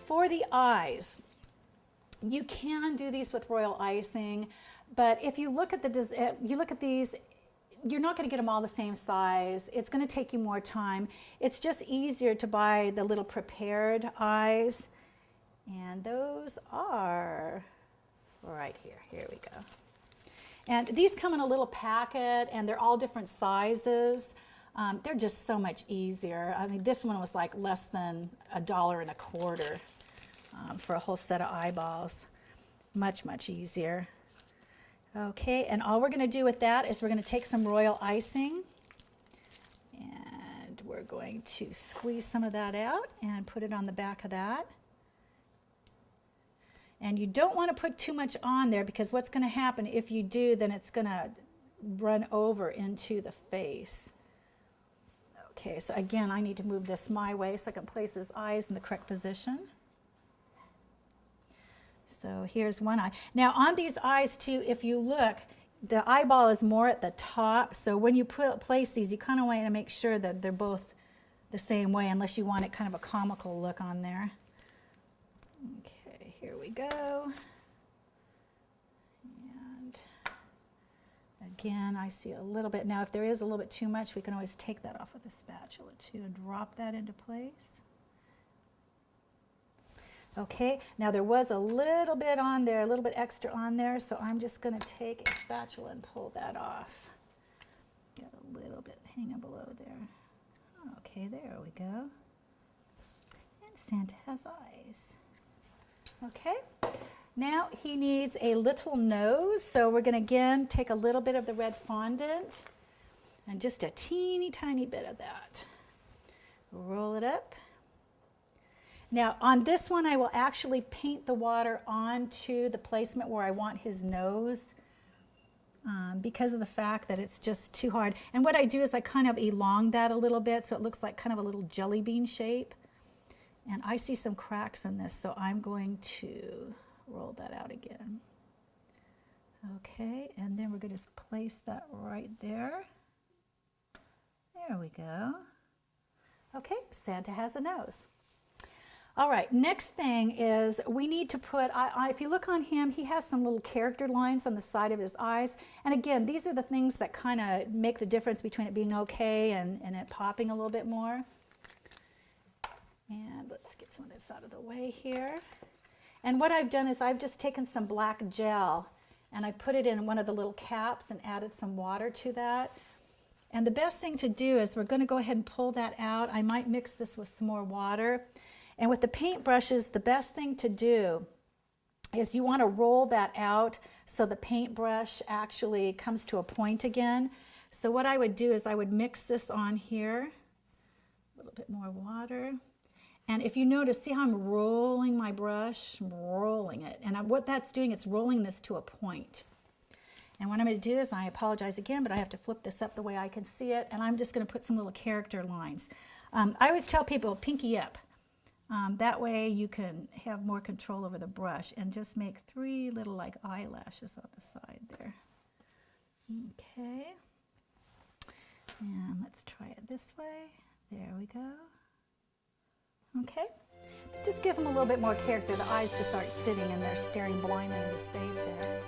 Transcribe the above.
for the eyes, you can do these with royal icing, but if you look at these, you're not going to get them all the same size. It's going to take you more time. It's just easier to buy the little prepared eyes, and those are right here. Here we go. And these come in a little packet, and they're all different sizes. They're just so much easier. I mean, this one was like less than $1.25 for a whole set of eyeballs. Much, much easier. Okay, and all we're going to do with that is we're going to take some royal icing, and we're going to squeeze some of that out and put it on the back of that. And you don't want to put too much on there, because what's going to happen if you do, then it's going to run over into the face. Okay, so again, I need to move this my way so I can place his eyes in the correct position. So here's one eye. Now on these eyes too, if you look, the eyeball is more at the top. So when you place these, you kind of want to make sure that they're both the same way, unless you want it kind of a comical look on there. Okay, here we go. And again, I see a little bit. Now if there is a little bit too much, we can always take that off with a spatula too and drop that into place. Okay, now there was a little bit on there, a little bit extra on there, so I'm just going to take a spatula and pull that off. Got a little bit hanging below there. Okay, there we go. And Santa has eyes. Okay, now he needs a little nose, so we're going to again take a little bit of the red fondant and just a teeny tiny bit of that. Roll it up. Now on this one, I will actually paint the water onto the placement where I want his nose, because of the fact that it's just too hard. And what I do is I kind of elongate that a little bit so it looks like kind of a little jelly bean shape. And I see some cracks in this, so I'm going to roll that out again. Okay, and then we're going to just place that right there. There we go. Okay, Santa has a nose. All right, next thing is we need to put, if you look on him, he has some little character lines on the side of his eyes. And again, these are the things that kind of make the difference between it being okay and it popping a little bit more. And let's get some of this out of the way here. And what I've done is I've just taken some black gel and I put it in one of the little caps and added some water to that. And the best thing to do is we're going to go ahead and pull that out. I might mix this with some more water. And with the paintbrushes, the best thing to do is you want to roll that out so the paintbrush actually comes to a point again. So what I would do is I would mix this on here, a little bit more water. And if you notice, see how I'm rolling my brush? I'm rolling it. And what that's doing, it's rolling this to a point. And what I'm going to do is, I apologize again, but I have to flip this up the way I can see it. And I'm just going to put some little character lines. I always tell people, pinky up. That way you can have more control over the brush, and just make 3 little like eyelashes on the side there. Okay. And let's try it this way. There we go. Okay. Just gives them a little bit more character. The eyes just aren't sitting and they're staring blindly into space there.